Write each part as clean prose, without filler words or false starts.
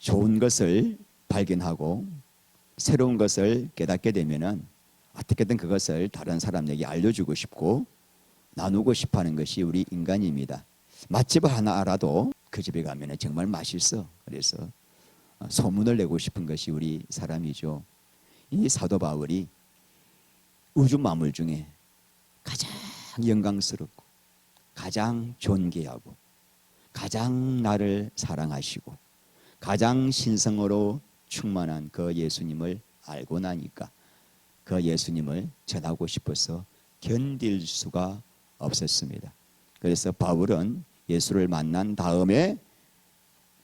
좋은 것을 발견하고 새로운 것을 깨닫게 되면은 어떻게든 그것을 다른 사람에게 알려주고 싶고 나누고 싶어하는 것이 우리 인간입니다. 맛집을 하나 알아도 그 집에 가면 정말 맛있어. 그래서 소문을 내고 싶은 것이 우리 사람이죠. 이 사도 바울이 우주 만물 중에 가장 영광스럽고 가장 존귀하고 가장 나를 사랑하시고 가장 신성으로 충만한 그 예수님을 알고 나니까 그 예수님을 전하고 싶어서 견딜 수가 없었습니다. 그래서 바울은 예수를 만난 다음에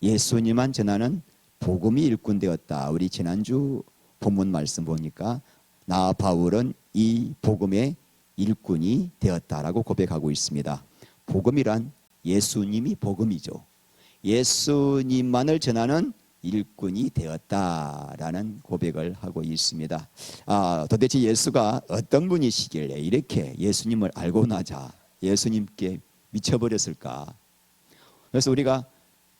예수님만 전하는 복음이 일꾼 되었다. 우리 지난주 본문 말씀 보니까 나 바울은 이 복음의 일꾼이 되었다라고 고백하고 있습니다. 복음이란 예수님이 복음이죠. 예수님만을 전하는 일꾼이 되었다라는 고백을 하고 있습니다. 도대체 예수가 어떤 분이시길래 이렇게 예수님을 알고 나자 예수님께 미쳐버렸을까? 그래서 우리가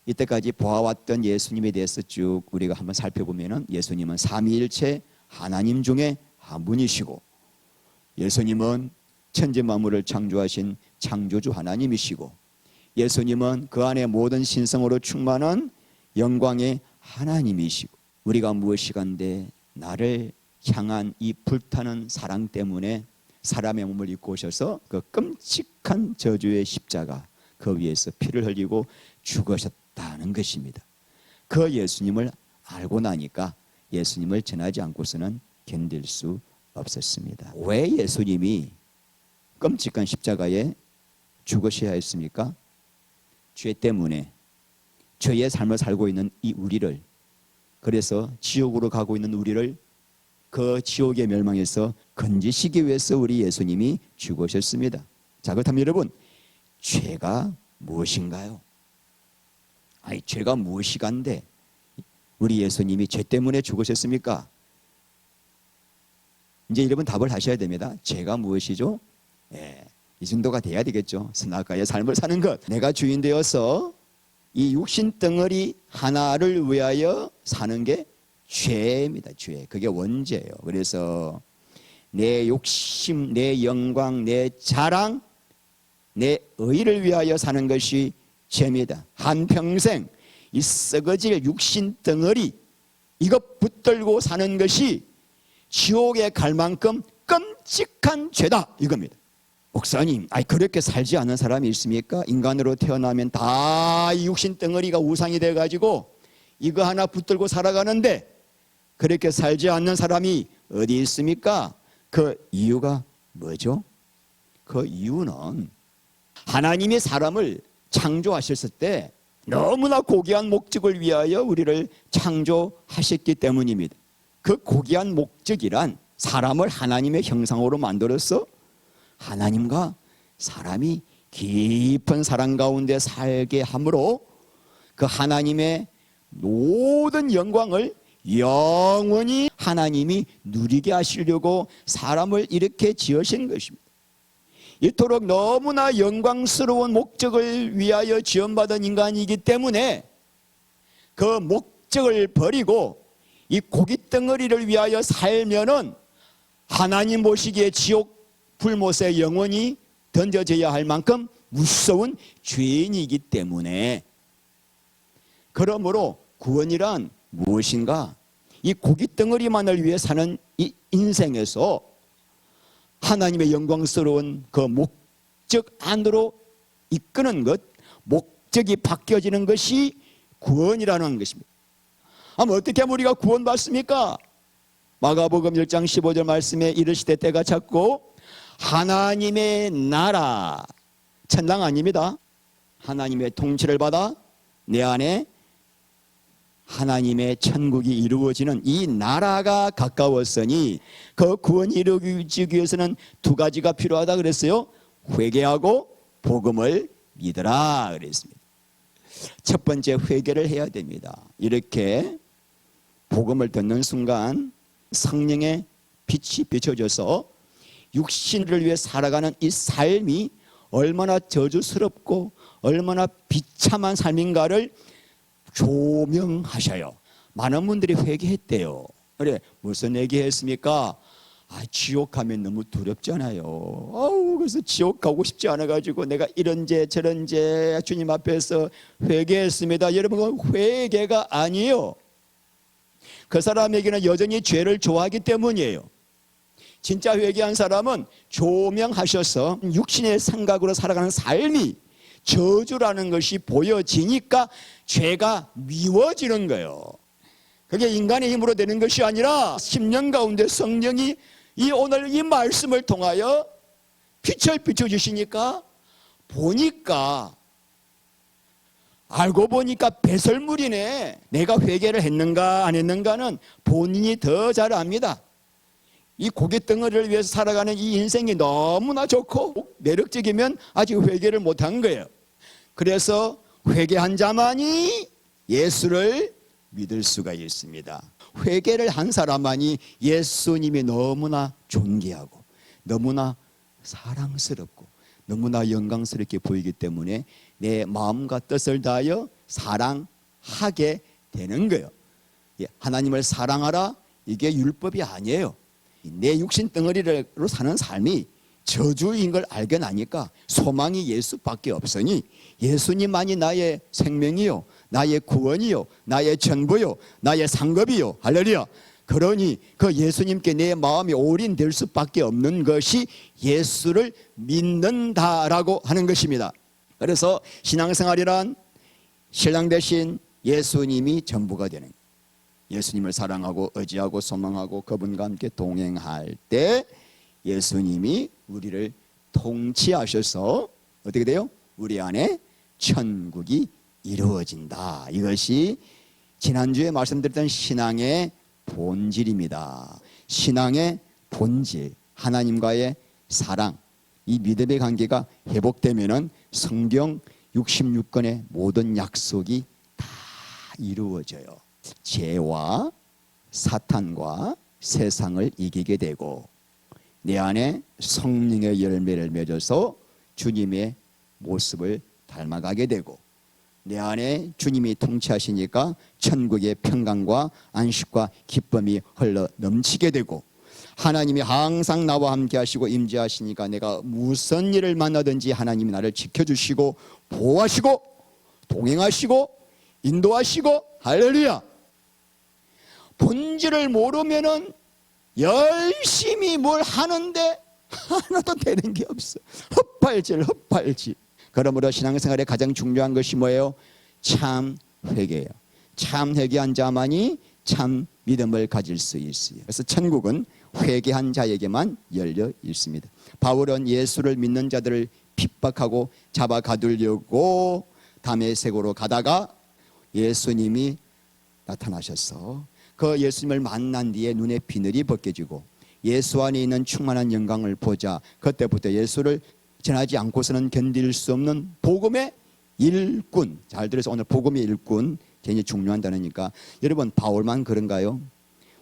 이때까지 보아왔던 예수님에 대해서 쭉 우리가 한번 살펴보면은 예수님은 삼위일체 하나님 중에 한 분이시고 예수님은 천지 만물을 창조하신 창조주 하나님이시고 예수님은 그 안에 모든 신성으로 충만한 영광의 하나님이시고 우리가 무엇이간데 나를 향한 이 불타는 사랑 때문에 사람의 몸을 입고 오셔서 그 끔찍한 저주의 십자가 그 위에서 피를 흘리고 죽으셨다는 것입니다. 그 예수님을 알고 나니까 예수님을 전하지 않고서는 견딜 수 없었습니다. 왜 예수님이 끔찍한 십자가에 죽으셔야 했습니까? 죄 때문에 죄의 삶을 살고 있는 이 우리를, 그래서 지옥으로 가고 있는 우리를 그 지옥의 멸망에서 건지시기 위해서 우리 예수님이 죽으셨습니다. 자, 그렇다면 여러분, 죄가 무엇인가요? 죄가 무엇이간데 우리 예수님이 죄 때문에 죽으셨습니까? 이제 여러분 답을 하셔야 됩니다. 죄가 무엇이죠? 이 정도가 돼야 되겠죠. 선악과의 삶을 사는 것, 내가 주인 되어서 이 육신 덩어리 하나를 위하여 사는 게 죄입니다. 죄. 그게 원죄예요. 그래서 내 욕심, 내 영광, 내 자랑, 내 의를 위하여 사는 것이 죄입니다. 한평생 이 썩어질 육신 덩어리 이것 붙들고 사는 것이 지옥에 갈 만큼 끔찍한 죄다 이겁니다. 목사님, 그렇게 살지 않은 사람이 있습니까? 인간으로 태어나면 다 이 육신 덩어리가 우상이 돼가지고 이거 하나 붙들고 살아가는데 그렇게 살지 않는 사람이 어디 있습니까? 그 이유가 뭐죠? 그 이유는 하나님이 사람을 창조하셨을 때 너무나 고귀한 목적을 위하여 우리를 창조하셨기 때문입니다. 그 고귀한 목적이란 사람을 하나님의 형상으로 만들어서 하나님과 사람이 깊은 사랑 가운데 살게 함으로 그 하나님의 모든 영광을 영원히 하나님이 누리게 하시려고 사람을 이렇게 지으신 것입니다. 이토록 너무나 영광스러운 목적을 위하여 지원받은 인간이기 때문에 그 목적을 버리고 이 고깃덩어리를 위하여 살면은 하나님 보시기에 지옥 불못에 영원히 던져져야 할 만큼 무서운 죄인이기 때문에, 그러므로 구원이란 무엇인가? 이 고깃덩어리만을 위해 사는 이 인생에서 하나님의 영광스러운 그 목적 안으로 이끄는 것, 목적이 바뀌어지는 것이 구원이라는 것입니다. 어떻게 하면 우리가 구원받습니까? 마가복음 1장 15절 말씀에 이르시되 때가 찼고 하나님의 나라, 천당 아닙니다. 하나님의 통치를 받아 내 안에 하나님의 천국이 이루어지는 이 나라가 가까웠으니 그 구원이 이루어지기 위해서는 두 가지가 필요하다 그랬어요. 회개하고 복음을 믿으라 그랬습니다. 첫 번째, 회개를 해야 됩니다. 이렇게 복음을 듣는 순간 성령의 빛이 비춰져서 육신을 위해 살아가는 이 삶이 얼마나 저주스럽고 얼마나 비참한 삶인가를 조명하셔요. 많은 분들이 회개했대요. 그래, 무슨 얘기했습니까? 지옥 가면 너무 두렵잖아요. 그래서 지옥 가고 싶지 않아가지고 내가 이런 죄 저런 죄 주님 앞에서 회개했습니다. 여러분, 그 회개가 아니에요. 그 사람에게는 여전히 죄를 좋아하기 때문이에요. 진짜 회개한 사람은 조명하셔서 육신의 생각으로 살아가는 삶이 저주라는 것이 보여지니까 죄가 미워지는 거예요. 그게 인간의 힘으로 되는 것이 아니라 심령 가운데 성령이 오늘 이 말씀을 통하여 빛을 비춰주시니까 보니까 알고 보니까 배설물이네. 내가 회개를 했는가 안 했는가는 본인이 더 잘 압니다. 이 고깃덩어리를 위해서 살아가는 이 인생이 너무나 좋고 매력적이면 아직 회개를 못한 거예요. 그래서 회개한 자만이 예수를 믿을 수가 있습니다. 회개를 한 사람만이 예수님이 너무나 존귀하고 너무나 사랑스럽고 너무나 영광스럽게 보이기 때문에 내 마음과 뜻을 다하여 사랑하게 되는 거예요. 하나님을 사랑하라, 이게 율법이 아니에요. 내 육신 덩어리로 사는 삶이 저주인 걸 알게 나니까 소망이 예수밖에 없으니 예수님만이 나의 생명이요, 나의 구원이요, 나의 전부요, 나의 상급이요. 할렐루야. 그러니 그 예수님께 내 마음이 올인될 수밖에 없는 것이 예수를 믿는다라고 하는 것입니다. 그래서 신앙생활이란 신랑 대신 예수님이 전부가 되는 거예요. 예수님을 사랑하고 의지하고 소망하고 그분과 함께 동행할 때 예수님이 우리를 통치하셔서 어떻게 돼요? 우리 안에 천국이 이루어진다. 이것이 지난주에 말씀드렸던 신앙의 본질입니다. 신앙의 본질, 하나님과의 사랑, 이 믿음의 관계가 회복되면은 성경 66권의 모든 약속이 다 이루어져요. 죄와 사탄과 세상을 이기게 되고 내 안에 성령의 열매를 맺어서 주님의 모습을 닮아가게 되고 내 안에 주님이 통치하시니까 천국의 평강과 안식과 기쁨이 흘러 넘치게 되고 하나님이 항상 나와 함께 하시고 임재하시니까 내가 무슨 일을 만나든지 하나님이 나를 지켜주시고 보호하시고 동행하시고 인도하시고 할렐루야. 본질을 모르면은 열심히 뭘 하는데 하나도 되는 게 없어. 헛발질. 그러므로 신앙생활에 가장 중요한 것이 뭐예요? 참 회개예요. 참 회개한 자만이 참 믿음을 가질 수 있어요. 그래서 천국은 회개한 자에게만 열려 있습니다. 바울은 예수를 믿는 자들을 핍박하고 잡아 가두려고 다메섹으로 가다가 예수님이 나타나셔서 그 예수님을 만난 뒤에 눈에 비늘이 벗겨지고 예수 안에 있는 충만한 영광을 보자 그때부터 예수를 전하지 않고서는 견딜 수 없는 복음의 일꾼. 잘 들어서 오늘 복음의 일꾼 굉장히 중요한 단어니까 여러분 바울만 그런가요?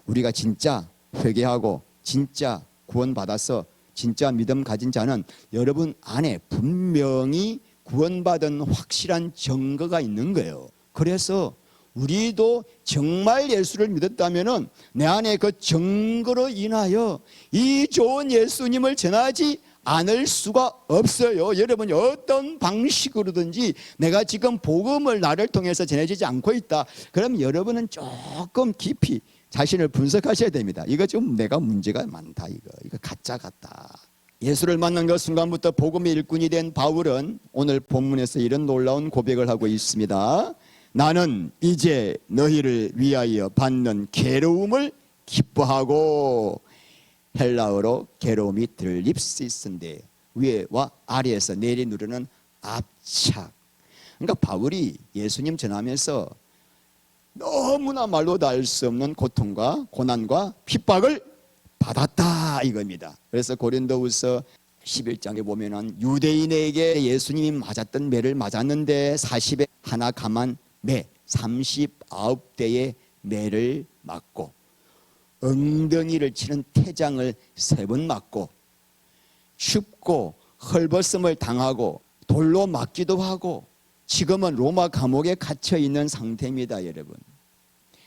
우리가 진짜 회개하고 진짜 구원받아서 진짜 믿음 가진 자는 여러분 안에 분명히 구원받은 확실한 증거가 있는 거예요. 그래서 우리도 정말 예수를 믿었다면 내 안에 그 증거로 인하여 이 좋은 예수님을 전하지 않을 수가 없어요. 여러분이 어떤 방식으로든지 내가 지금 복음을 나를 통해서 전해지지 않고 있다. 그럼 여러분은 조금 깊이 자신을 분석하셔야 됩니다. 이거 좀 내가 문제가 많다. 이거 가짜 같다. 예수를 만난 그 순간부터 복음의 일꾼이 된 바울은 오늘 본문에서 이런 놀라운 고백을 하고 있습니다. 나는 이제 너희를 위하여 받는 괴로움을 기뻐하고 헬라어로 괴로움이 들립시스인데 위와 아래에서 내리 누르는 압착. 그러니까 바울이 예수님 전하면서 너무나 말로 다 알 수 없는 고통과 고난과 핍박을 받았다 이겁니다. 그래서 고린도후서 11장에 보면은 유대인에게 예수님이 맞았던 매를 맞았는데 40에 하나 감한 매 39대의 매를 맞고 엉덩이를 치는 태장을 3번 맞고 춥고 헐벗음을 당하고 돌로 맞기도 하고 지금은 로마 감옥에 갇혀 있는 상태입니다, 여러분.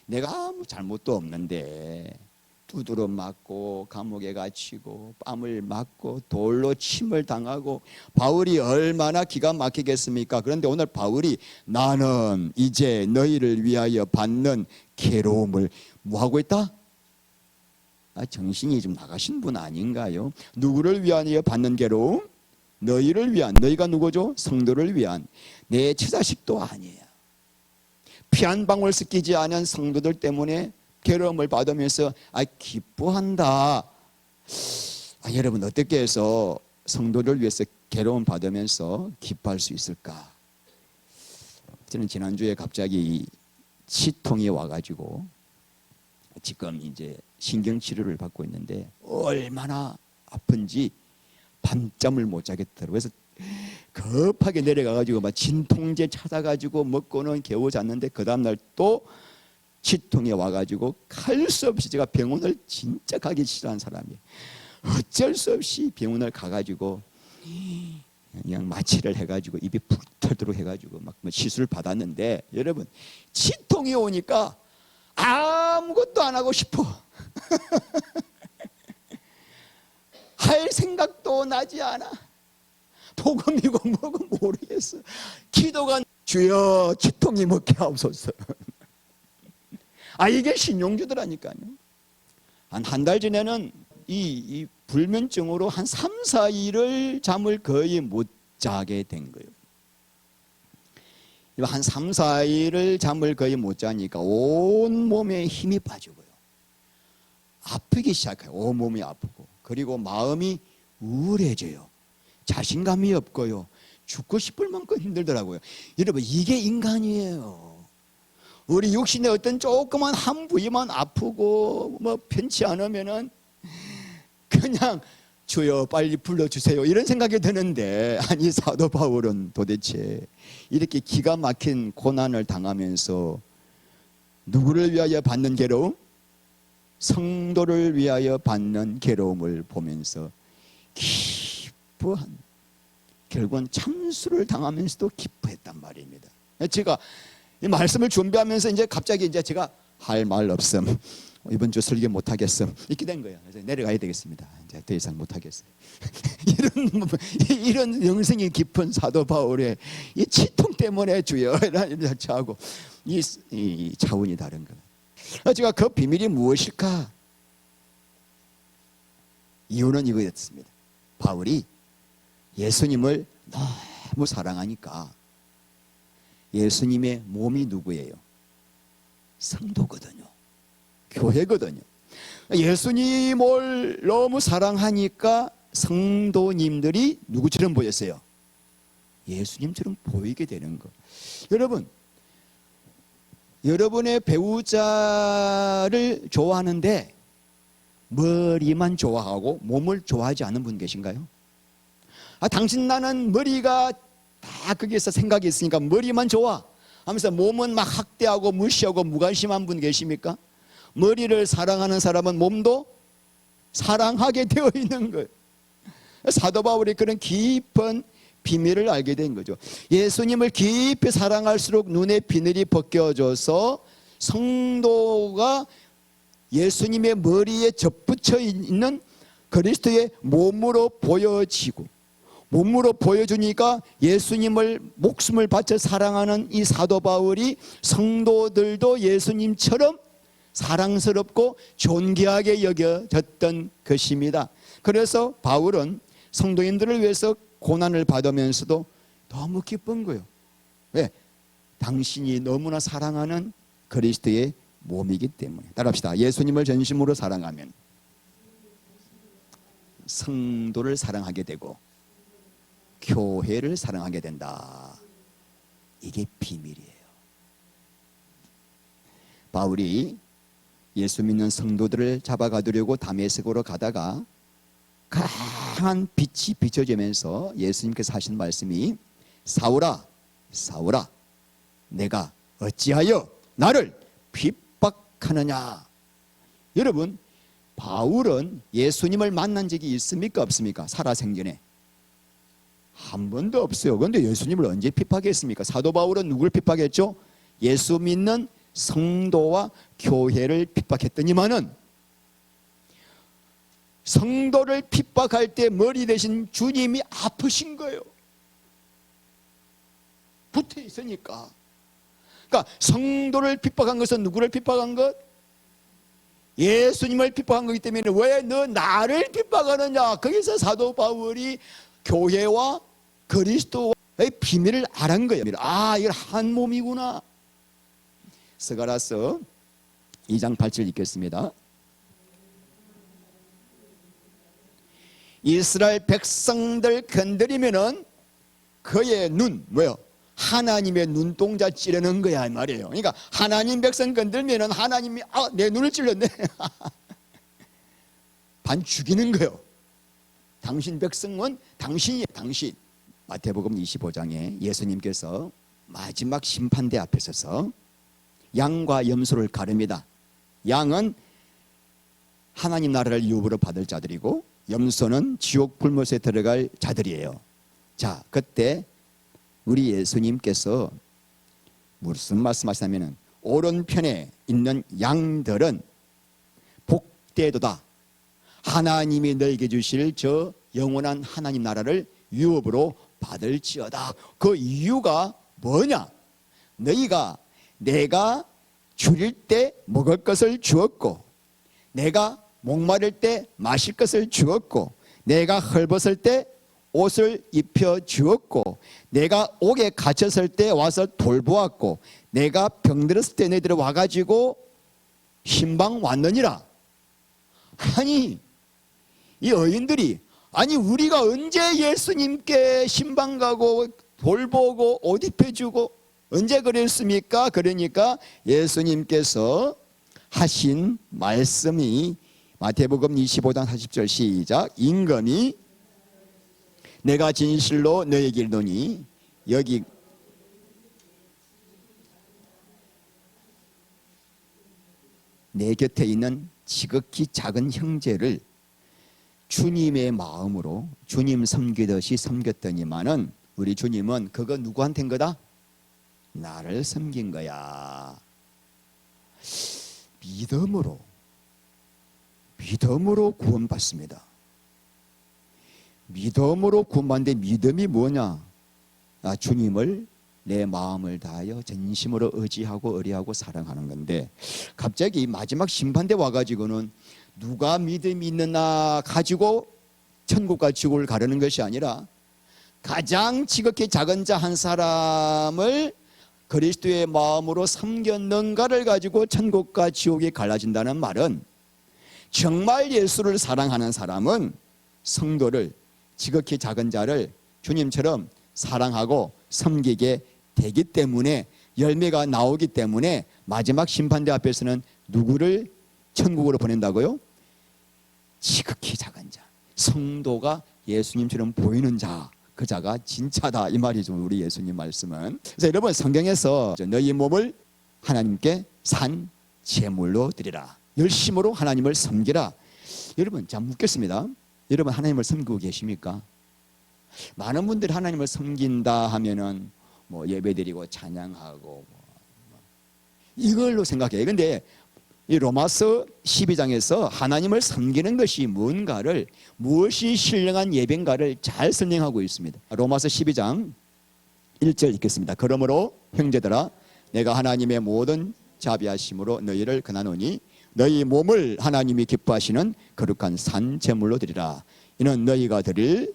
내가 아무 잘못도 없는데 두드러 맞고 감옥에 갇히고 뺨을 맞고 돌로 침을 당하고, 바울이 얼마나 기가 막히겠습니까? 그런데 오늘 바울이 나는 이제 너희를 위하여 받는 괴로움을 뭐하고 있다? 정신이 좀 나가신 분 아닌가요? 누구를 위하여 받는 괴로움? 너희를 위한, 너희가 누구죠? 성도를 위한. 내 처자식도 아니에요. 피 한 방울 섞이지 않은 성도들 때문에 괴로움을 받으면서 기뻐한다. 여러분, 어떻게 해서 성도를 위해서 괴로움 받으면서 기뻐할 수 있을까? 저는 지난주에 갑자기 치통이 와가지고 지금 이제 신경치료를 받고 있는데 얼마나 아픈지 밤잠을 못 자겠더라고요. 그래서 급하게 내려가가지고 막 진통제 찾아가지고 먹고는 겨우 잤는데, 그 다음날 또 치통이 와가지고 갈 수 없이, 제가 병원을 진짜 가기 싫어하는 사람이에요. 어쩔 수 없이 병원을 가가지고 그냥 마취를 해가지고 입이 푹 털도록 해가지고 막 시술을 받았는데, 여러분, 치통이 오니까 아무것도 안 하고 싶어. 할 생각도 나지 않아. 복음이고 뭐고 모르겠어. 기도가 주여 치통이 먹게 하옵소서. 이게 신용주더라니까요. 한 달 전에는 이 불면증으로 한 3, 4일을 잠을 거의 못 자게 된 거예요. 한 3, 4일을 잠을 거의 못 자니까 온 몸에 힘이 빠지고요. 아프기 시작해요. 온 몸이 아프고. 그리고 마음이 우울해져요. 자신감이 없고요. 죽고 싶을 만큼 힘들더라고요. 여러분, 이게 인간이에요. 우리 육신의 어떤 조그만 한 부위만 아프고 편치 않으면은 그냥 주여 빨리 불러주세요 이런 생각이 드는데, 아니 사도 바울은 도대체 이렇게 기가 막힌 고난을 당하면서 누구를 위하여 받는 괴로움? 성도를 위하여 받는 괴로움을 보면서 기뻐한, 결국은 참수를 당하면서도 기뻐했단 말입니다. 제가 이 말씀을 준비하면서 이제 갑자기 이제 제가 할 말 없음, 이번 주 설교 못 하겠음 이렇게 된 거예요. 그래서 내려가야 되겠습니다. 이제 더 이상 못 하겠어요. 이런 영성이 깊은 사도 바울의 이 치통 때문에 주여 이런 자하고 이 차원이 다른 거예요. 제가 그 비밀이 무엇일까? 이유는 이거였습니다. 바울이 예수님을 너무 사랑하니까. 예수님의 몸이 누구예요? 성도거든요. 교회거든요. 예수님을 너무 사랑하니까 성도님들이 누구처럼 보였어요? 예수님처럼 보이게 되는 거. 여러분, 여러분의 배우자를 좋아하는데 머리만 좋아하고 몸을 좋아하지 않는 분 계신가요? 당신 나는 머리가 다 거기에서 생각이 있으니까 머리만 좋아 하면서 몸은 막 학대하고 무시하고 무관심한 분 계십니까? 머리를 사랑하는 사람은 몸도 사랑하게 되어 있는 거예요. 사도 바울이 그런 깊은 비밀을 알게 된 거죠. 예수님을 깊이 사랑할수록 눈의 비늘이 벗겨져서 성도가 예수님의 머리에 접붙여 있는 그리스도의 몸으로 보여지고, 몸으로 보여주니까 예수님을 목숨을 바쳐 사랑하는 이 사도 바울이 성도들도 예수님처럼 사랑스럽고 존귀하게 여겨졌던 것입니다. 그래서 바울은 성도인들을 위해서 고난을 받으면서도 너무 기쁜 거예요. 왜? 당신이 너무나 사랑하는 그리스도의 몸이기 때문에. 따라합시다. 예수님을 전심으로 사랑하면 성도를 사랑하게 되고 교회를 사랑하게 된다. 이게 비밀이에요. 바울이 예수 믿는 성도들을 잡아가두려고 다메섹으로 가다가 강한 빛이 비춰지면서 예수님께서 하신 말씀이 사울아 사울아 내가 어찌하여 나를 핍박하느냐. 여러분, 바울은 예수님을 만난 적이 있습니까 없습니까? 살아생전에 한 번도 없어요. 그런데 예수님을 언제 핍박했습니까? 사도 바울은 누굴 핍박했죠? 예수 믿는 성도와 교회를 핍박했더니만은 성도를 핍박할 때 머리 대신 주님이 아프신 거예요. 붙어 있으니까. 그러니까 성도를 핍박한 것은 누구를 핍박한 것? 예수님을 핍박한 거기 때문에 왜 너 나를 핍박하느냐? 거기서 사도 바울이 교회와 그리스도의 비밀을 알은 거예요. 아, 이건 한 몸이구나. 스가랴서 2장 8절 읽겠습니다. 이스라엘 백성들 건드리면은 그의 눈, 뭐요? 하나님의 눈동자 찌르는 거야 이 말이에요. 그러니까 하나님 백성 건들면은 하나님이 내 눈을 찔렀네. 반 죽이는 거예요. 당신 백성은 당신이에요, 당신. 마태복음 25장에 예수님께서 마지막 심판대 앞에 서서 양과 염소를 가릅니다. 양은 하나님 나라를 유업으로 받을 자들이고 염소는 지옥 불못에 들어갈 자들이에요. 자, 그때 우리 예수님께서 무슨 말씀하시냐면은 오른편에 있는 양들은 복되도다. 하나님이 너에게 주실 저 영원한 하나님 나라를 유업으로 받을지어다. 그 이유가 뭐냐? 너희가 내가 줄일 때 먹을 것을 주었고, 내가 목마를 때 마실 것을 주었고, 내가 헐벗을 때 옷을 입혀 주었고, 내가 옥에 갇혔을 때 와서 돌보았고, 내가 병들었을 때 너희들 와가지고 신방 왔느니라. 아니, 이 어인들이 아니 우리가 언제 예수님께 신방 가고 돌보고 옷 입혀주고 언제 그랬습니까? 그러니까 예수님께서 하신 말씀이 마태복음 25장 40절 시작. 임금이 내가 진실로 너에게 이르노니 여기 내 곁에 있는 지극히 작은 형제를 주님의 마음으로 주님 섬기듯이 섬겼더니만은 우리 주님은 그거 누구한테인 거다? 나를 섬긴 거야. 믿음으로 구원받습니다. 믿음으로 구원받는데 믿음이 뭐냐? 주님을 내 마음을 다하여 전심으로 의지하고 의뢰하고 사랑하는 건데, 갑자기 마지막 심판대 와가지고는 누가 믿음이 있느냐 가지고 천국과 지옥을 가르는 것이 아니라 가장 지극히 작은 자 한 사람을 그리스도의 마음으로 섬겼는가를 가지고 천국과 지옥이 갈라진다는 말은, 정말 예수를 사랑하는 사람은 성도를, 지극히 작은 자를 주님처럼 사랑하고 섬기게 되기 때문에, 열매가 나오기 때문에 마지막 심판대 앞에서는 누구를 천국으로 보낸다고요? 지극히 작은 자, 성도가 예수님처럼 보이는 자, 그 자가 진짜다 이 말이죠, 우리 예수님 말씀은. 그래서 여러분, 성경에서 너희 몸을 하나님께 산 제물로 드리라, 열심으로 하나님을 섬기라. 여러분, 자 묻겠습니다. 여러분 하나님을 섬기고 계십니까? 많은 분들이 하나님을 섬긴다 하면은 뭐 예배드리고 찬양하고 이걸로 생각해요. 근데 이 로마서 12장에서 하나님을 섬기는 것이 뭔가를, 무엇이 신령한 예배인가를 잘 설명하고 있습니다. 로마서 12장 1절 읽겠습니다. 그러므로 형제들아, 내가 하나님의 모든 자비하심으로 너희를 권하노니 너희 몸을 하나님이 기뻐하시는 거룩한 산 제물로 드리라. 이는 너희가 드릴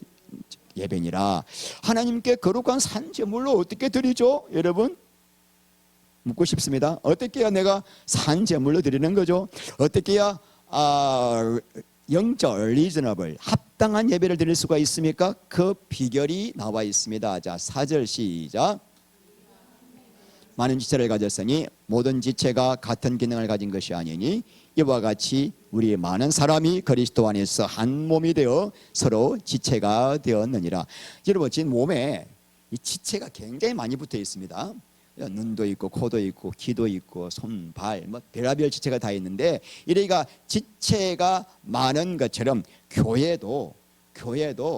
예배니라. 하나님께 거룩한 산 제물로 어떻게 드리죠? 여러분 묻고 싶습니다. 어떻게 해야 내가 산 제물로 드리는 거죠? 어떻게 해야 영적 리즈너블, 합당한 예배를 드릴 수가 있습니까? 그 비결이 나와 있습니다. 자, 4절 시작. 많은 지체를 가졌으니 모든 지체가 같은 기능을 가진 것이 아니니 이와 같이 우리 많은 사람이 그리스도 안에서 한 몸이 되어 서로 지체가 되었느니라. 여러분, 지금 몸에 이 지체가 굉장히 많이 붙어 있습니다. 눈도 있고 코도 있고 귀도 있고 손, 발, 뭐 별의별 지체가 다 있는데, 이러니까 지체가 많은 것처럼 교회도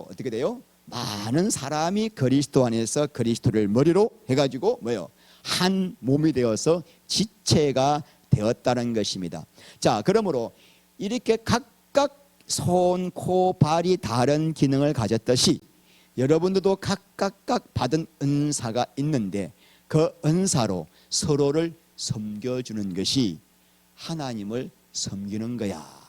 어떻게 돼요? 많은 사람이 그리스도 안에서 그리스도를 머리로 해가지고 뭐요? 한 몸이 되어서 지체가 되었다는 것입니다. 자, 그러므로 이렇게 각각 손, 코, 발이 다른 기능을 가졌듯이 여러분들도 각각 받은 은사가 있는데 그 은사로 서로를 섬겨주는 것이 하나님을 섬기는 거야.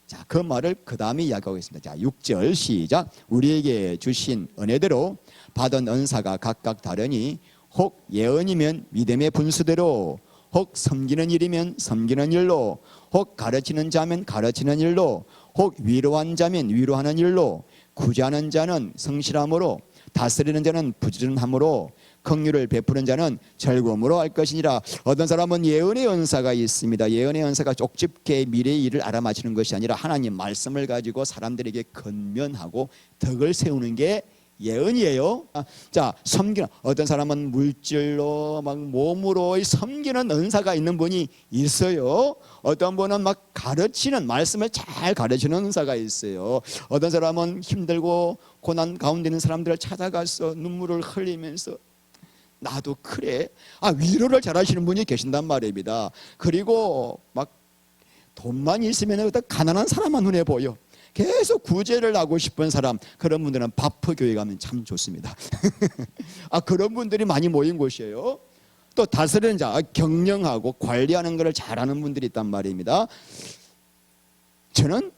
자, 그 말을 그 다음에 이야기하겠습니다. 자, 6절 시작. 우리에게 주신 은혜대로 받은 은사가 각각 다르니 혹 예언이면 믿음의 분수대로, 혹 섬기는 일이면 섬기는 일로, 혹 가르치는 자면 가르치는 일로, 혹 위로한 자면 위로하는 일로, 구제하는 자는 성실함으로, 다스리는 자는 부지런함으로, 긍휼을 베푸는 자는 즐거움으로 할 것이니라. 어떤 사람은 예언의 은사가 있습니다. 예언의 은사가 쪽집게 미래의 일을 알아맞히는 것이 아니라 하나님 말씀을 가지고 사람들에게 건면하고 덕을 세우는 게 예언이에요. 자, 섬기는, 어떤 사람은 물질로 막 몸으로 섬기는 은사가 있는 분이 있어요. 어떤 분은 막 가르치는, 말씀을 잘 가르치는 은사가 있어요. 어떤 사람은 힘들고 고난 가운데 있는 사람들을 찾아가서 눈물을 흘리면서 나도 그래. 위로를 잘하시는 분이 계신단 말입니다. 그리고 막 돈만 있으면 가난한 사람만 눈에 보여. 계속 구제를 하고 싶은 사람, 그런 분들은 바프 교회 가면 참 좋습니다. 그런 분들이 많이 모인 곳이에요. 또 다스리는 자, 경영하고 관리하는 것을 잘하는 분들이 있단 말입니다. 저는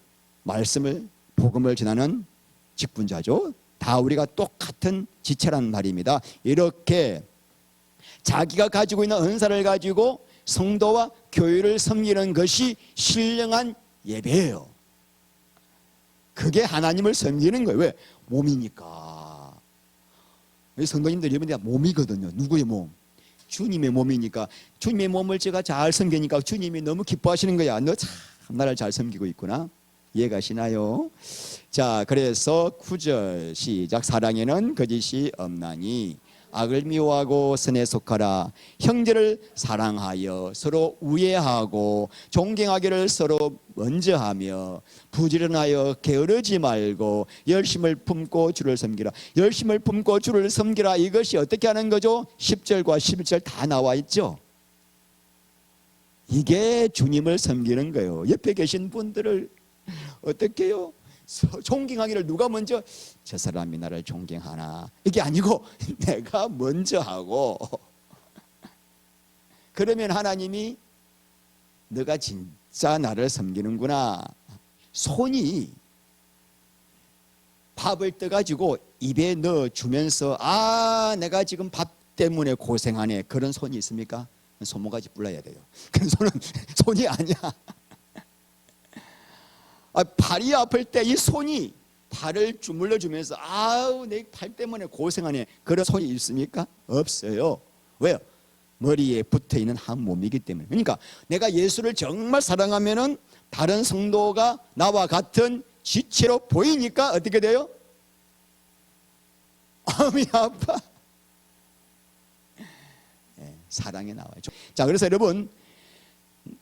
말씀을, 복음을 전하는 직분자죠. 다 우리가 똑같은 지체란 말입니다. 이렇게 자기가 가지고 있는 은사를 가지고 성도와 교회를 섬기는 것이 신령한 예배예요. 그게 하나님을 섬기는 거예요. 왜? 몸이니까. 성도님들 여러분들 몸이거든요. 누구의 몸? 주님의 몸이니까. 주님의 몸을 제가 잘 섬기니까 주님이 너무 기뻐하시는 거야. 너 참 나를 잘 섬기고 있구나. 이해가시나요? 자, 그래서 9절 시작. 사랑에는 거짓이 없나니 악을 미워하고 선에 속하라. 형제를 사랑하여 서로 우애하고 존경하기를 서로 먼저 하며 부지런하여 게으르지 말고 열심을 품고 주를 섬기라. 열심을 품고 주를 섬기라. 이것이 어떻게 하는 거죠? 10절과 11절 다 나와 있죠. 이게 주님을 섬기는 거예요. 옆에 계신 분들을 어떻게 해요? 존경하기를 누가 먼저, 저 사람이 나를 존경하나, 이게 아니고 내가 먼저 하고, 그러면 하나님이 너가 진짜 나를 섬기는구나. 손이 밥을 떠가지고 입에 넣어주면서 내가 지금 밥 때문에 고생하네, 그런 손이 있습니까? 손모가지 불러야 돼요. 그 손은 손이 아니야. 발이 아플 때 이 손이 발을 주물러 주면서 내 팔 때문에 고생하네, 그런 손이 있습니까? 없어요. 왜요? 머리에 붙어 있는 한 몸이기 때문에. 그러니까 내가 예수를 정말 사랑하면은 다른 성도가 나와 같은 지체로 보이니까 어떻게 돼요? 마음이 아파. 사랑에 나와요. 자, 그래서 여러분,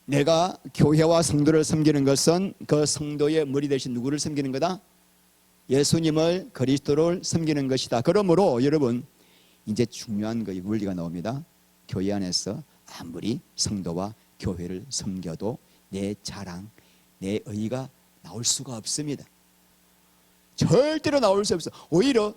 내가 교회와 성도를 섬기는 것은 그 성도의 머리 대신 누구를 섬기는 거다? 예수님을, 그리스도를 섬기는 것이다. 그러므로 여러분, 이제 중요한 거, 원리가 나옵니다. 교회 안에서 아무리 성도와 교회를 섬겨도 내 자랑, 내 의의가 나올 수가 없습니다. 절대로 나올 수 없어. 오히려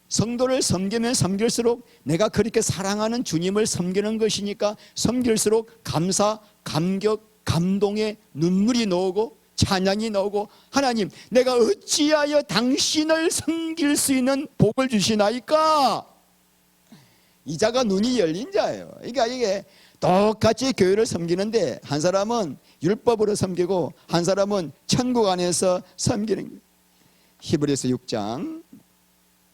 성도를 섬기면 섬길수록 내가 그렇게 사랑하는 주님을 섬기는 것이니까 섬길수록 감사, 감격, 감동의 눈물이 나오고 찬양이 나오고, 하나님 내가 어찌하여 당신을 섬길 수 있는 복을 주시나이까? 이 자가 눈이 열린 자예요. 그러니까 이게 똑같이 교회를 섬기는데 한 사람은 율법으로 섬기고 한 사람은 천국 안에서 섬기는 거예요. 히브리서 6장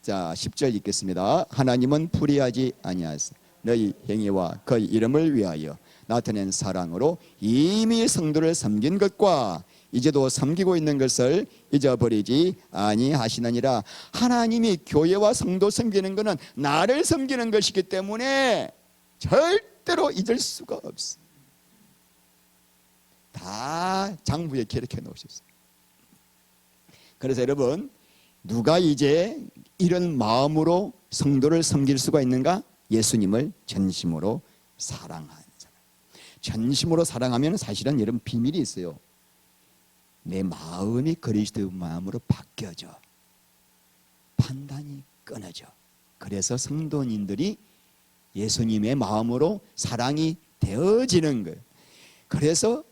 자 10절 읽겠습니다. 하나님은 불의하지 아니하사 너희 행위와 그의 이름을 위하여 나타낸 사랑으로 이미 성도를 섬긴 것과 이제도 섬기고 있는 것을 잊어버리지 아니하시느니라. 하나님이 교회와 성도 섬기는 것은 나를 섬기는 것이기 때문에 절대로 잊을 수가 없어. 다 장부에 기록해 놓으셨어요. 그래서 여러분, 누가 이제 이런 마음으로 성도를 섬길 수가 있는가? 예수님을 전심으로 사랑하는 사람. 전심으로 사랑하면 사실은 여러분 비밀이 있어요. 내 마음이 그리스도의 마음으로 바뀌어져. 판단이 끊어져. 그래서 성도님들이 예수님의 마음으로 사랑이 되어지는 거예요. 그래서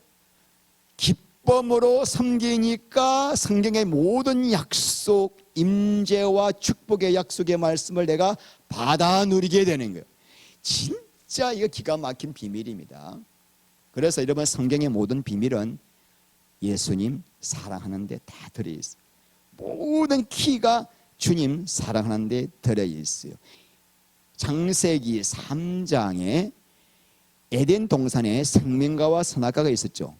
기쁨으로 섬기니까 성경의 모든 약속, 임재와 축복의 약속의 말씀을 내가 받아 누리게 되는 거예요. 진짜 이거 기가 막힌 비밀입니다. 그래서 여러분 성경의 모든 비밀은 예수님 사랑하는 데 다 들어있어요. 모든 키가 주님 사랑하는 데 들어있어요. 창세기 3장에 에덴 동산에 생명과와 선악과가 있었죠.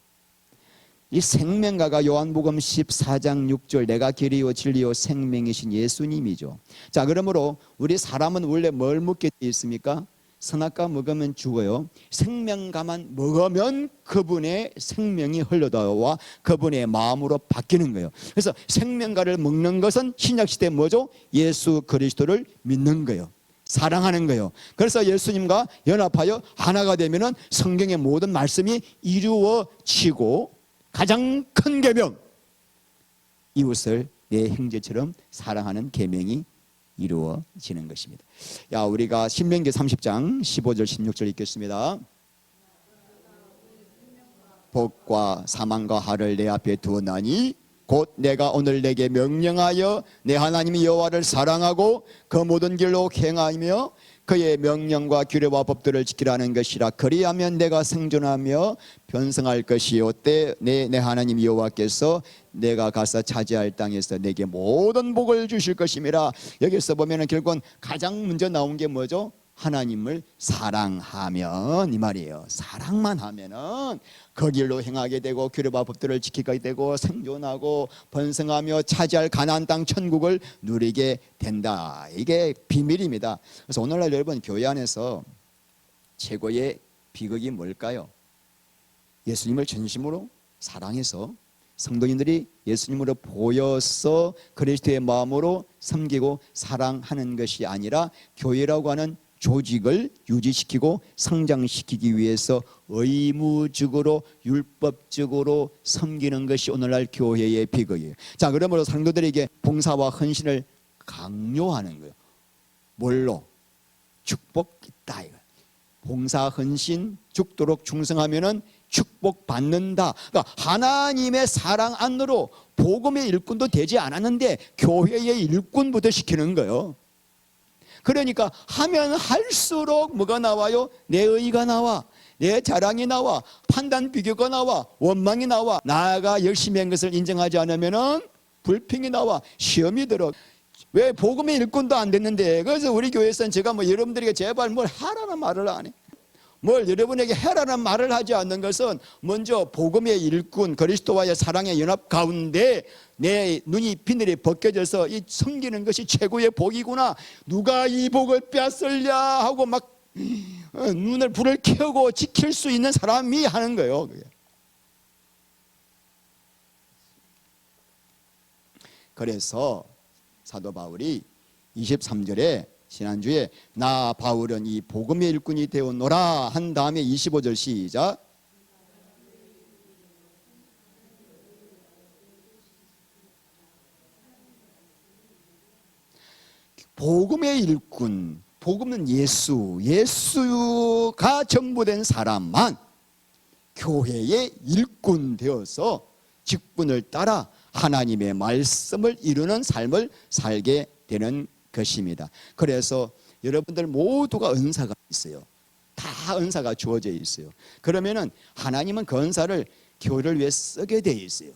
이 생명과가 요한복음 14장 6절 내가 길이요 진리요 생명이신 예수님이죠. 자, 그러므로 우리 사람은 원래 뭘 먹게 되어 있습니까? 선악과 먹으면 죽어요. 생명과만 먹으면 그분의 생명이 흘러나와 그분의 마음으로 바뀌는 거예요. 그래서 생명과를 먹는 것은 신약시대 뭐죠? 예수 그리스도를 믿는 거예요. 사랑하는 거예요. 그래서 예수님과 연합하여 하나가 되면은 성경의 모든 말씀이 이루어지고 가장 큰 계명, 이웃을 내 형제처럼 사랑하는 계명이 이루어지는 것입니다. 야, 우리가 신명기 30장 15절 16절 읽겠습니다. 복과 사망과 화를 내 앞에 두었나니 곧 내가 오늘 내게 명령하여 내 하나님 여호와를 사랑하고 그 모든 길로 행하며 그의 명령과 규례와 법들을 지키라는 것이라. 그리하면 내가 생존하며 변성할 것이요 때 내 하나님 여호와께서 내가 가서 차지할 땅에서 내게 모든 복을 주실 것임이라. 여기서 보면은 결국은 가장 먼저 나온 게 뭐죠? 하나님을 사랑하면, 이 말이에요. 사랑만 하면은 그 길로 행하게 되고 규례와 법들을 지키게 되고 생존하고 번성하며 차지할 가나안 땅 천국을 누리게 된다. 이게 비밀입니다. 그래서 오늘날 여러분 교회 안에서 최고의 비극이 뭘까요? 예수님을 전심으로 사랑해서 성도님들이 예수님으로 보여서 그리스도의 마음으로 섬기고 사랑하는 것이 아니라 교회라고 하는 조직을 유지시키고 성장시키기 위해서 의무적으로 율법적으로 섬기는 것이 오늘날 교회의 비극이에요. 자, 그러므로 성도들에게 봉사와 헌신을 강요하는 거예요. 뭘로? 축복 있다 이거. 봉사 헌신 죽도록 충성하면은 축복 받는다. 그러니까 하나님의 사랑 안으로 복음의 일꾼도 되지 않았는데 교회의 일꾼부터 시키는 거예요. 그러니까 하면 할수록 뭐가 나와요? 내 의가 나와, 내 자랑이 나와, 판단 비교가 나와, 원망이 나와. 나가 열심히 한 것을 인정하지 않으면은 불평이 나와, 시험이 들어. 왜? 복음의 일꾼도 안 됐는데. 그래서 우리 교회에서는 제가 뭐 여러분들에게 제발 뭘 하라는 말을 안 해. 뭘 여러분에게 해라는 말을 하지 않는 것은 먼저 복음의 일꾼 그리스도와의 사랑의 연합 가운데 내 눈이 비늘이 벗겨져서 이 섬기는 것이 최고의 복이구나, 누가 이 복을 빼앗으랴 하고 막 눈을 불을 켜고 지킬 수 있는 사람이 하는 거예요. 그래서 사도 바울이 23절에 지난주에 나 바울은 이 복음의 일꾼이 되었노라 한 다음에 25절 시작. 복음의 일꾼, 복음은 예수가 전부된 사람만 교회의 일꾼 되어서 직분을 따라 하나님의 말씀을 이루는 삶을 살게 되는 것입니다. 그래서 여러분들 모두가 은사가 있어요. 다 은사가 주어져 있어요. 그러면은 하나님은 그 은사를 교회를 위해 쓰게 돼 있어요.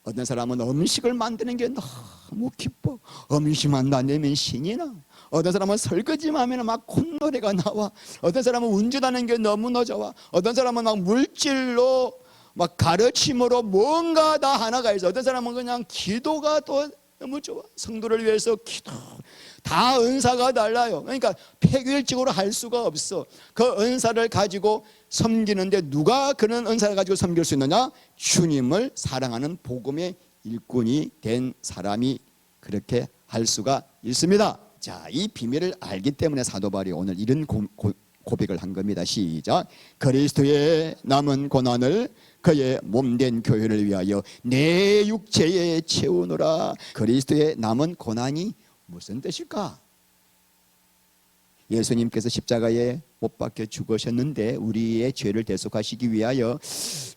어떤 사람은 음식을 만드는 게 너무 기뻐. 음식만 만들면 신이 나. 어떤 사람은 설거지만 하면 막 콧노래가 나와. 어떤 사람은 운전하는 게 너무나 좋아. 어떤 사람은 막 물질로 막 가르침으로 뭔가 다 하나가 있어. 어떤 사람은 그냥 기도가 또 너무 좋아. 성도를 위해서 기도. 다 은사가 달라요. 그러니까 폐교일적으로 할 수가 없어. 그 은사를 가지고 섬기는데 누가 그런 은사를 가지고 섬길 수 있느냐? 주님을 사랑하는 복음의 일꾼이 된 사람이 그렇게 할 수가 있습니다. 자, 이 비밀을 알기 때문에 사도 바울이 오늘 이런 고백을 한 겁니다. 시작. 그리스도의 남은 고난을 그의 몸된 교회를 위하여 내 육체에 채우노라. 그리스도의 남은 고난이 무슨 뜻일까? 예수님께서 십자가에 못 박혀 죽으셨는데 우리의 죄를 대속하시기 위하여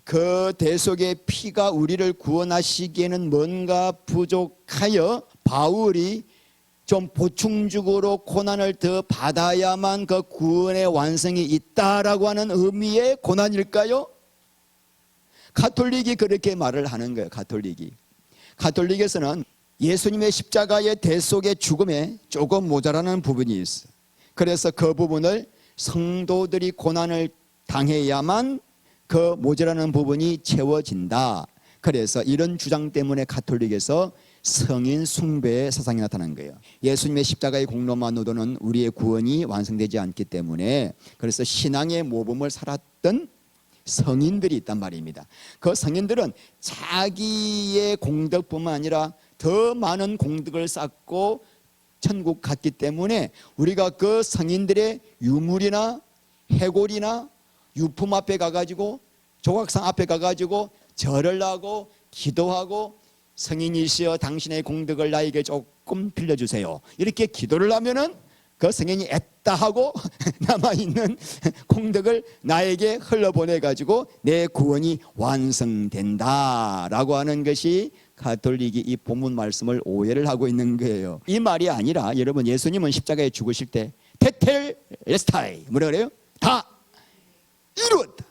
그 대속의 피가 우리를 구원하시기에는 뭔가 부족하여 바울이 좀 보충적으로 고난을 더 받아야만 그 구원의 완성이 있다라고 하는 의미의 고난일까요? 가톨릭이 그렇게 말을 하는 거예요. 가톨릭에서는 예수님의 십자가의 대속의 죽음에 조금 모자라는 부분이 있어요. 그래서 그 부분을 성도들이 고난을 당해야만 그 모자라는 부분이 채워진다. 그래서 이런 주장 때문에 가톨릭에서 성인 숭배의 사상이 나타난 거예요. 예수님의 십자가의 공로만으로는 우리의 구원이 완성되지 않기 때문에 그래서 신앙의 모범을 살았던 성인들이 있단 말입니다. 그 성인들은 자기의 공덕뿐만 아니라 더 많은 공덕을 쌓고 천국 갔기 때문에 우리가 그 성인들의 유물이나 해골이나 유품 앞에 가가지고 조각상 앞에 가가지고 절을 하고 기도하고 성인이시여 당신의 공덕을 나에게 조금 빌려주세요. 이렇게 기도를 하면은 그 성인이 애따 하고 남아있는 공덕을 나에게 흘러보내가지고 내 구원이 완성된다라고 하는 것이 가톨릭이 이 본문 말씀을 오해를 하고 있는 거예요. 이 말이 아니라 여러분 예수님은 십자가에 죽으실 때 테텔레스타이 뭐라 그래요? 다 이루었다.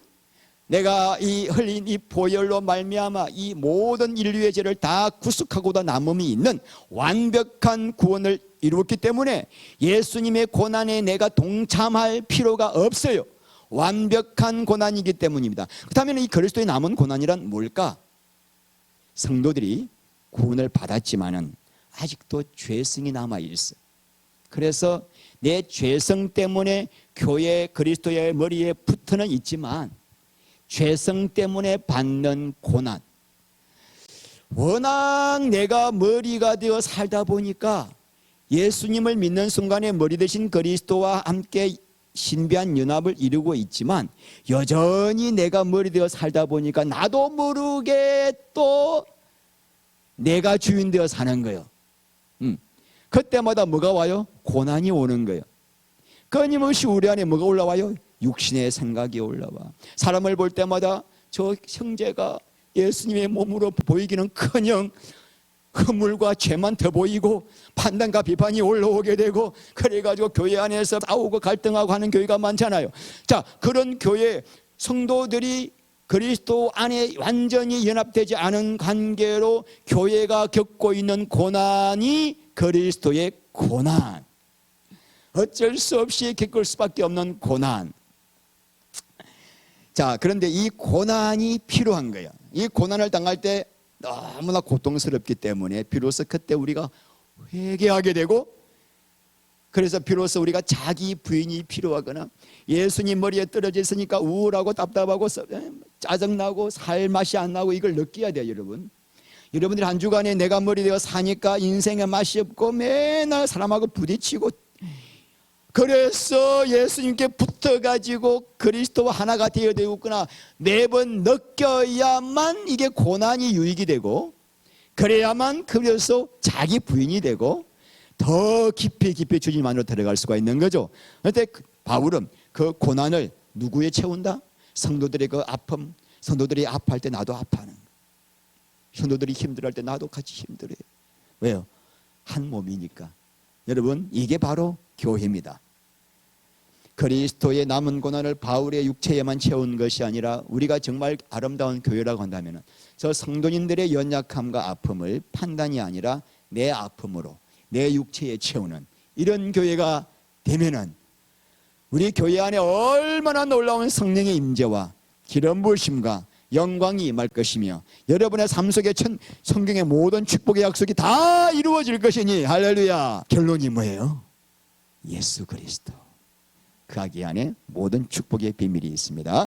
내가 이 흘린 이 보혈로 말미암아 이 모든 인류의 죄를 다 구속하고도 남음이 있는 완벽한 구원을 이루었기 때문에 예수님의 고난에 내가 동참할 필요가 없어요. 완벽한 고난이기 때문입니다. 그렇다면 이 그리스도의 남은 고난이란 뭘까? 성도들이 구원을 받았지만은 아직도 죄성이 남아 있어. 그래서 내 죄성 때문에 교회 그리스도의 머리에 붙어는 있지만 죄성 때문에 받는 고난, 워낙 내가 머리가 되어 살다 보니까 예수님을 믿는 순간에 머리 대신 그리스도와 함께 신비한 연합을 이루고 있지만 여전히 내가 머리 되어 살다 보니까 나도 모르게 또 내가 주인 되어 사는 거예요. 그때마다 뭐가 와요? 고난이 오는 거예요. 끊임없이 우리 안에 뭐가 올라와요? 육신의 생각이 올라와. 사람을 볼 때마다 저 형제가 예수님의 몸으로 보이기는커녕 허물과 죄만 더 보이고 판단과 비판이 올라오게 되고 그래가지고 교회 안에서 싸우고 갈등하고 하는 교회가 많잖아요. 자, 그런 교회 성도들이 그리스도 안에 완전히 연합되지 않은 관계로 교회가 겪고 있는 고난이 그리스도의 고난, 어쩔 수 없이 겪을 수밖에 없는 고난. 자, 그런데 이 고난이 필요한 거예요. 이 고난을 당할 때 너무나 고통스럽기 때문에 비로소 그때 우리가 회개하게 되고, 그래서 비로소 우리가 자기 부인이 필요하거나 예수님 머리에 떨어져 있으니까 우울하고 답답하고 짜증나고 살 맛이 안 나고 이걸 느껴야 돼요. 여러분들이 한 주간에 내가 머리 되어 사니까 인생에 맛이 없고 맨날 사람하고 부딪히고, 그래서 예수님께 붙어가지고 그리스도와 하나가 되어야 되겠구나 매번 느껴야만 이게 고난이 유익이 되고, 그래야만 그래서 자기 부인이 되고 더 깊이 주님 안으로 들어갈 수가 있는 거죠. 그런데 바울은 그 고난을 누구에 채운다? 성도들의 그 아픔, 성도들이 아파할 때 나도 아파하는 거예요. 성도들이 힘들어할 때 나도 같이 힘들어요. 왜요? 한 몸이니까. 여러분, 이게 바로 교회입니다. 그리스도의 남은 고난을 바울의 육체에만 채운 것이 아니라 우리가 정말 아름다운 교회라고 한다면 저 성도님들의 연약함과 아픔을 판단이 아니라 내 아픔으로 내 육체에 채우는 이런 교회가 되면은 우리 교회 안에 얼마나 놀라운 성령의 임재와 기름 부으심과 영광이 임할 것이며 여러분의 삶 속에 성경의 모든 축복의 약속이 다 이루어질 것이니 할렐루야. 결론이 뭐예요? 예수 그리스도. 그 아기 안에 모든 축복의 비밀이 있습니다.